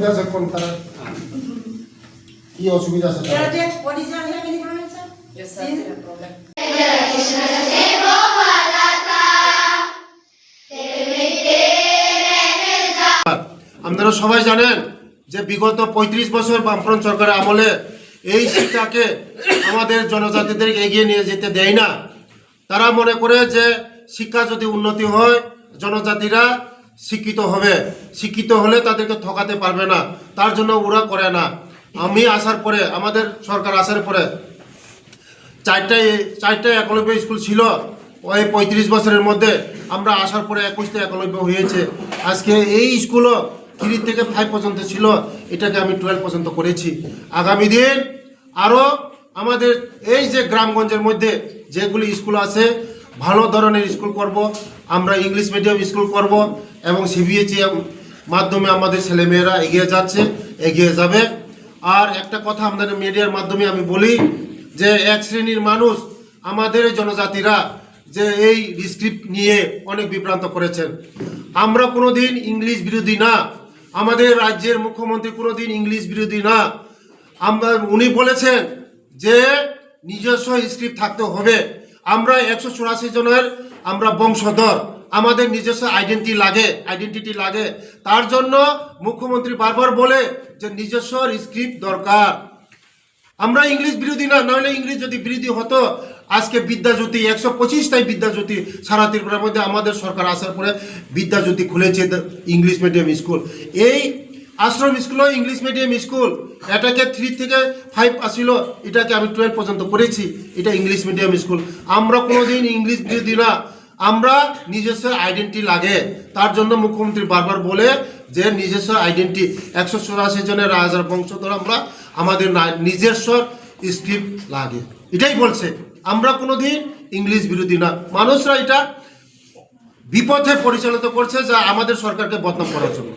অসুবিধা আছে কোন তারা কি অসুবিধা আছে আপনারা সবাই জানেন যে বিগত ৩৫ বছর বামফ্রন্ট সরকারের আমলে এই শিক্ষাকে আমাদের জনজাতিদের এগিয়ে নিয়ে যেতে দেয় না। তারা মনে করে যে শিক্ষা যদি উন্নতি হয় জনজাতিরা শিক্ষিত হবে, শিক্ষিত হলে তাদেরকে ঠকাতে পারবে না, তার জন্য ওরা করে না। আমি আসার পরে, আমাদের সরকার আসার পরে চারটায় একলব্য স্কুল ছিল ওই ৩৫ বছরের মধ্যে। আমরা আসার পরে 21টা একলব্য হয়েছে। আজকে এই স্কুলও 3 থেকে 5 পর্যন্ত ছিল, এটাকে আমি 12 পর্যন্ত করেছি। আগামী দিন আরও আমাদের এই যে গ্রামগঞ্জের মধ্যে যেগুলি স্কুল আছে ভালো ধরনের স্কুল করব, আমরা ইংলিশ মিডিয়াম স্কুল করব এবং সিবিএসই মাধ্যমে আমাদের ছেলেমেয়েরা এগিয়ে যাচ্ছে, এগিয়ে যাবে। আর একটা কথা আমাদের মিডিয়ার মাধ্যমে আমি বলি যে এক শ্রেণীর মানুষ আমাদের জনজাতিরা যে এই স্ক্রিপ্ট নিয়ে অনেক বিভ্রান্ত করেছেন। আমরা কোনোদিন ইংলিশ বিরোধী না, আমাদের রাজ্যের মুখ্যমন্ত্রী কোনোদিন ইংলিশ বিরোধী না। উনি বলেছেন যে নিজস্ব স্ক্রিপ্ট থাকতে হবে। আমরা 184 জনের আমরা বংশধর, আমাদের নিজস্ব আইডেন্টিটি লাগে। তার জন্য মুখ্যমন্ত্রী বারবার বলে যে নিজস্ব স্ক্রিপ্ট দরকার। আমরা ইংলিশ বিরোধী না, নইলে ইংলিশ যদি বিরোধী হতো আজকে বিদ্যাজ্যোতি 125টাই বিদ্যাজ্যোতি সারা ত্রিপুরার মধ্যে আমাদের সরকার আসার পরে বিদ্যাজ্যোতি খুলেছে ইংলিশ মিডিয়াম স্কুল। এই আশ্রম স্কুলও ইংলিশ মিডিয়াম স্কুল, এটাকে 3 থেকে 5 আসিল, এটাকে আমি 12 পর্যন্ত করেছি, এটা ইংলিশ মিডিয়াম স্কুল। আমরা কোনোদিন ইংলিশ বিরোধী না, আমরা নিজস্ব আইডেন্টি লাগে। তার জন্য মুখ্যমন্ত্রী বারবার বলে যে নিজস্ব আইডেন্টি 184 জনের রাজার বংশধর আমরা, আমাদের নিজস্ব স্ক্রিপ্ট লাগে, এটাই বলছে। আমরা কোনোদিন ইংলিশ বিরোধী না। মানুষরা এটা বিপথে পরিচালিত করছে যা আমাদের সরকারকে বদনাম করার জন্য।